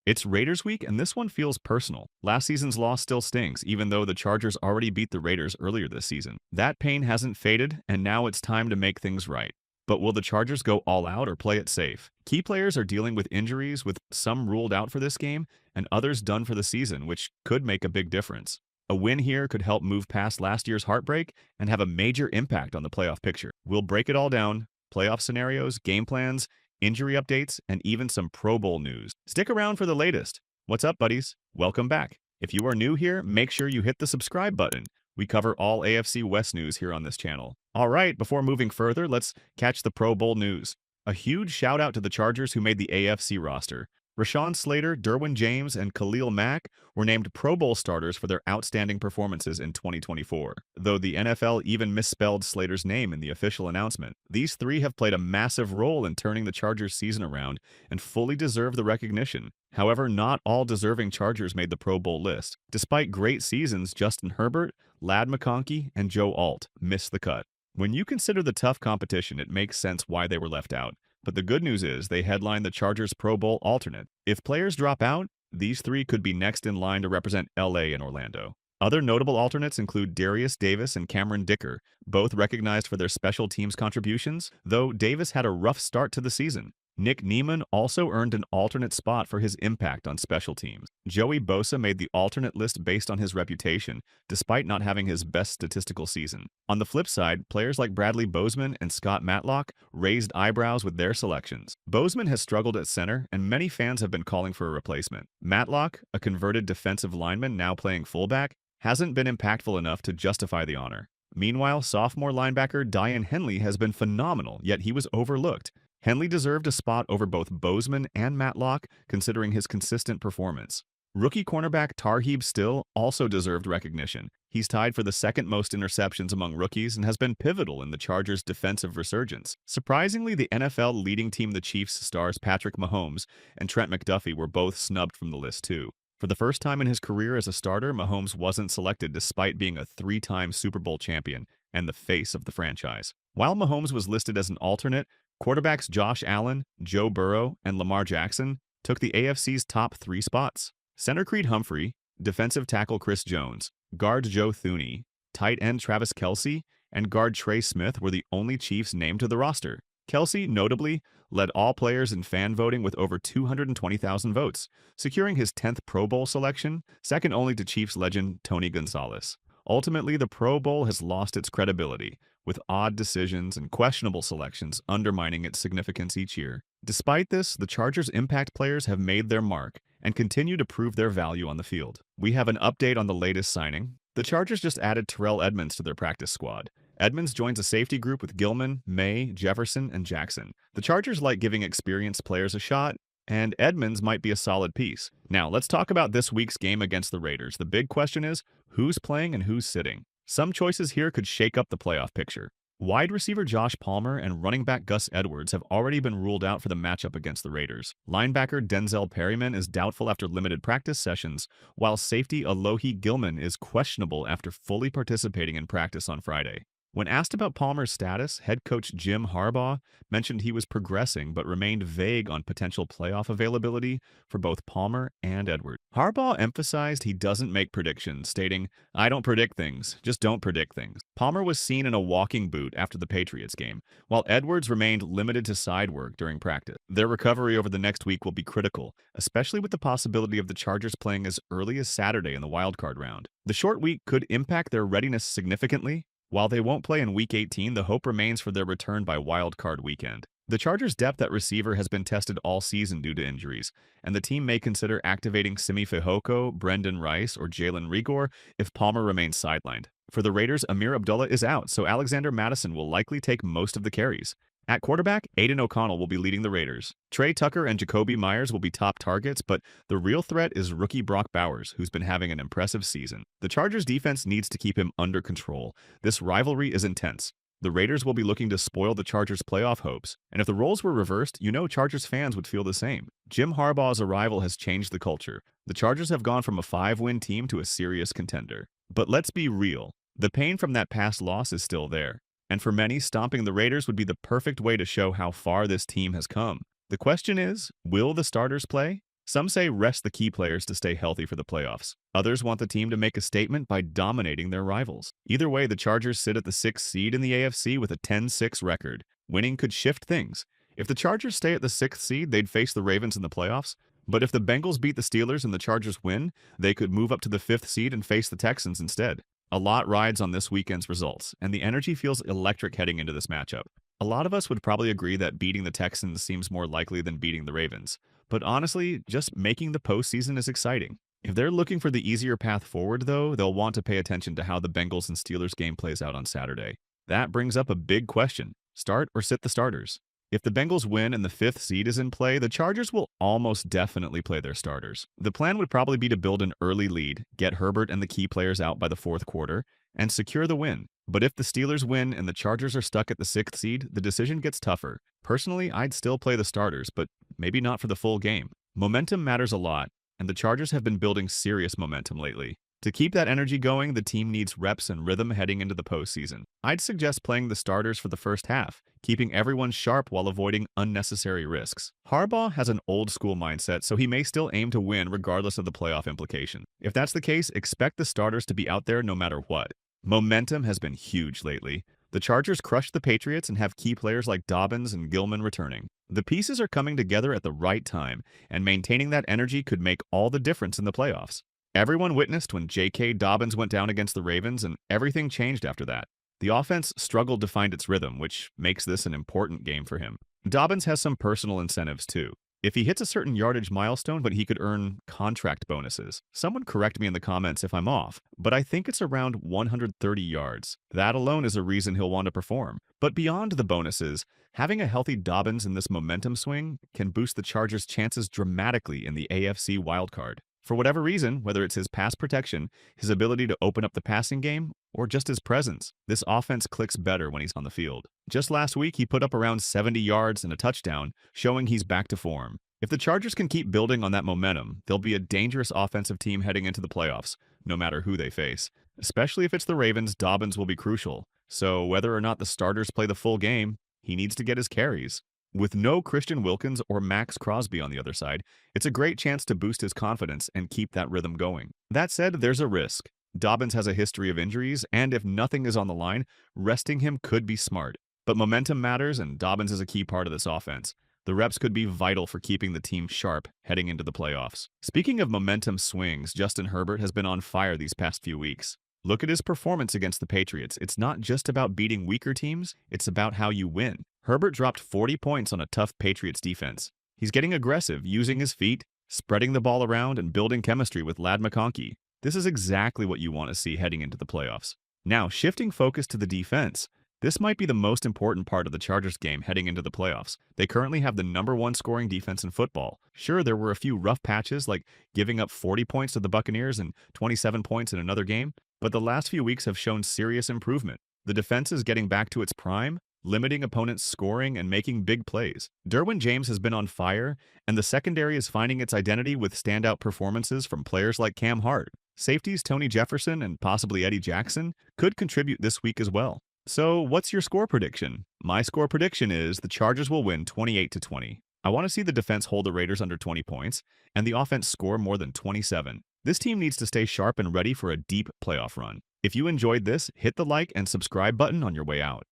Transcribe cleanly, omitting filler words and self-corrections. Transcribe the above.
It's Raiders week, and this one feels personal. Last season's loss still stings, even though the Chargers already beat the Raiders earlier this season. That pain hasn't faded, and now it's time to make things right. But will the Chargers go all out or play it safe? Key players are dealing with injuries, with some ruled out for this game and others done for the season, which could make a big difference. A win here could help move past last year's heartbreak and have a major impact on the playoff picture. We'll break it all down: playoff scenarios, game plans, injury updates, and even some Pro Bowl news. Stick around for the latest. What's up, buddies? Welcome back. If you are new here, make sure you hit the subscribe button. We cover all AFC West news here on this channel. All right, before moving further, let's catch the Pro Bowl news. A huge shout out to the Chargers who made the AFC roster. Rashawn Slater, Derwin James, and Khalil Mack were named Pro Bowl starters for their outstanding performances in 2024. Though the NFL even misspelled Slater's name in the official announcement, these three have played a massive role in turning the Chargers' season around and fully deserve the recognition. However, not all deserving Chargers made the Pro Bowl list. Despite great seasons, Justin Herbert, Ladd McConkey, and Joe Alt missed the cut. When you consider the tough competition, it makes sense why they were left out. But the good news is they headline the Chargers Pro Bowl alternate. If players drop out, these three could be next in line to represent LA and Orlando. Other notable alternates include Darius Davis and Cameron Dicker, both recognized for their special teams contributions, though Davis had a rough start to the season. Nick Neiman also earned an alternate spot for his impact on special teams. Joey Bosa made the alternate list based on his reputation, despite not having his best statistical season. On the flip side, players like Bradley Bozeman and Scott Matlock raised eyebrows with their selections. Bozeman has struggled at center, and many fans have been calling for a replacement. Matlock, a converted defensive lineman now playing fullback, hasn't been impactful enough to justify the honor. Meanwhile, sophomore linebacker Dian Henley has been phenomenal, yet he was overlooked. Henley deserved a spot over both Bozeman and Matlock, considering his consistent performance. Rookie cornerback Tarheeb Still also deserved recognition. He's tied for the second most interceptions among rookies and has been pivotal in the Chargers' defensive resurgence. Surprisingly, the NFL leading team, the Chiefs stars Patrick Mahomes and Trent McDuffie, were both snubbed from the list too. For the first time in his career as a starter, Mahomes wasn't selected despite being a three-time Super Bowl champion and the face of the franchise. While Mahomes was listed as an alternate, quarterbacks Josh Allen, Joe Burrow, and Lamar Jackson took the AFC's top three spots. Center Creed Humphrey, defensive tackle Chris Jones, guard Joe Thuney, tight end Travis Kelce, and guard Trey Smith were the only Chiefs named to the roster. Kelce, notably, led all players in fan voting with over 220,000 votes, securing his 10th Pro Bowl selection, second only to Chiefs legend Tony Gonzalez. Ultimately, the Pro Bowl has lost its credibility, with odd decisions and questionable selections undermining its significance each year. Despite this, the Chargers' impact players have made their mark and continue to prove their value on the field. We have an update on the latest signing. The Chargers just added Terrell Edmunds to their practice squad. Edmunds joins a safety group with Gilman, May, Jefferson, and Jackson. The Chargers like giving experienced players a shot, and Edmunds might be a solid piece. Now, let's talk about this week's game against the Raiders. The big question is, who's playing and who's sitting? Some choices here could shake up the playoff picture. Wide receiver Josh Palmer and running back Gus Edwards have already been ruled out for the matchup against the Raiders. Linebacker Denzel Perryman is doubtful after limited practice sessions, while safety Alohi Gilman is questionable after fully participating in practice on Friday. When asked about Palmer's status, head coach Jim Harbaugh mentioned he was progressing but remained vague on potential playoff availability for both Palmer and Edwards. Harbaugh emphasized he doesn't make predictions, stating, "I don't predict things, just don't predict things." Palmer was seen in a walking boot after the Patriots game, while Edwards remained limited to side work during practice. Their recovery over the next week will be critical, especially with the possibility of the Chargers playing as early as Saturday in the wildcard round. The short week could impact their readiness significantly. While they won't play in Week 18, the hope remains for their return by Wild Card weekend. The Chargers' depth at receiver has been tested all season due to injuries, and the team may consider activating Simi Fehoko, Brendan Rice, or Jalen Rigor if Palmer remains sidelined. For the Raiders, Amir Abdullah is out, so Alexander Mattison will likely take most of the carries. At quarterback, Aiden O'Connell will be leading the Raiders. Trey Tucker and Jacoby Myers will be top targets, but the real threat is rookie Brock Bowers, who's been having an impressive season. The Chargers' defense needs to keep him under control. This rivalry is intense. The Raiders will be looking to spoil the Chargers' playoff hopes, and if the roles were reversed, Chargers fans would feel the same. Jim Harbaugh's arrival has changed the culture. The Chargers have gone from a 5-win team to a serious contender. But let's be real. The pain from that past loss is still there. And for many, stomping the Raiders would be the perfect way to show how far this team has come. The question is, will the starters play? Some say rest the key players to stay healthy for the playoffs. Others want the team to make a statement by dominating their rivals. Either way, the Chargers sit at the 6th seed in the AFC with a 10-6 record. Winning could shift things. If the Chargers stay at the 6th seed, they'd face the Ravens in the playoffs. But if the Bengals beat the Steelers and the Chargers win, they could move up to the 5th seed and face the Texans instead. A lot rides on this weekend's results, and the energy feels electric heading into this matchup. A lot of us would probably agree that beating the Texans seems more likely than beating the Ravens. But honestly, just making the postseason is exciting. If they're looking for the easier path forward, though, they'll want to pay attention to how the Bengals and Steelers game plays out on Saturday. That brings up a big question. Start or sit the starters? If the Bengals win and the 5th seed is in play, the Chargers will almost definitely play their starters. The plan would probably be to build an early lead, get Herbert and the key players out by the 4th quarter, and secure the win. But if the Steelers win and the Chargers are stuck at the 6th seed, the decision gets tougher. Personally, I'd still play the starters, but maybe not for the full game. Momentum matters a lot, and the Chargers have been building serious momentum lately. To keep that energy going, the team needs reps and rhythm heading into the postseason. I'd suggest playing the starters for the first half, keeping everyone sharp while avoiding unnecessary risks. Harbaugh has an old-school mindset, so he may still aim to win regardless of the playoff implication. If that's the case, expect the starters to be out there no matter what. Momentum has been huge lately. The Chargers crushed the Patriots and have key players like Dobbins and Gilman returning. The pieces are coming together at the right time, and maintaining that energy could make all the difference in the playoffs. Everyone witnessed when J.K. Dobbins went down against the Ravens, and everything changed after that. The offense struggled to find its rhythm, which makes this an important game for him. Dobbins has some personal incentives, too. If he hits a certain yardage milestone, but he could earn contract bonuses. Someone correct me in the comments if I'm off, but I think it's around 130 yards. That alone is a reason he'll want to perform. But beyond the bonuses, having a healthy Dobbins in this momentum swing can boost the Chargers' chances dramatically in the AFC wildcard. For whatever reason, whether it's his pass protection, his ability to open up the passing game, or just his presence, this offense clicks better when he's on the field. Just last week, he put up around 70 yards and a touchdown, showing he's back to form. If the Chargers can keep building on that momentum, they'll be a dangerous offensive team heading into the playoffs, no matter who they face. Especially if it's the Ravens, Dobbins will be crucial. So whether or not the starters play the full game, he needs to get his carries. With no Christian Wilkins or Max Crosby on the other side, it's a great chance to boost his confidence and keep that rhythm going. That said, there's a risk. Dobbins has a history of injuries, and if nothing is on the line, resting him could be smart. But momentum matters, and Dobbins is a key part of this offense. The reps could be vital for keeping the team sharp heading into the playoffs. Speaking of momentum swings, Justin Herbert has been on fire these past few weeks. Look at his performance against the Patriots. It's not just about beating weaker teams, it's about how you win. Herbert dropped 40 points on a tough Patriots defense. He's getting aggressive, using his feet, spreading the ball around, and building chemistry with Ladd McConkey. This is exactly what you want to see heading into the playoffs. Now, shifting focus to the defense. This might be the most important part of the Chargers game heading into the playoffs. They currently have the #1 scoring defense in football. Sure, there were a few rough patches like giving up 40 points to the Buccaneers and 27 points in another game, but the last few weeks have shown serious improvement. The defense is getting back to its prime, limiting opponents' scoring and making big plays. Derwin James has been on fire, and the secondary is finding its identity with standout performances from players like Cam Hart. Safeties Tony Jefferson and possibly Eddie Jackson could contribute this week as well. So, what's your score prediction? My score prediction is the Chargers will win 28-20. I want to see the defense hold the Raiders under 20 points, and the offense score more than 27. This team needs to stay sharp and ready for a deep playoff run. If you enjoyed this, hit the like and subscribe button on your way out.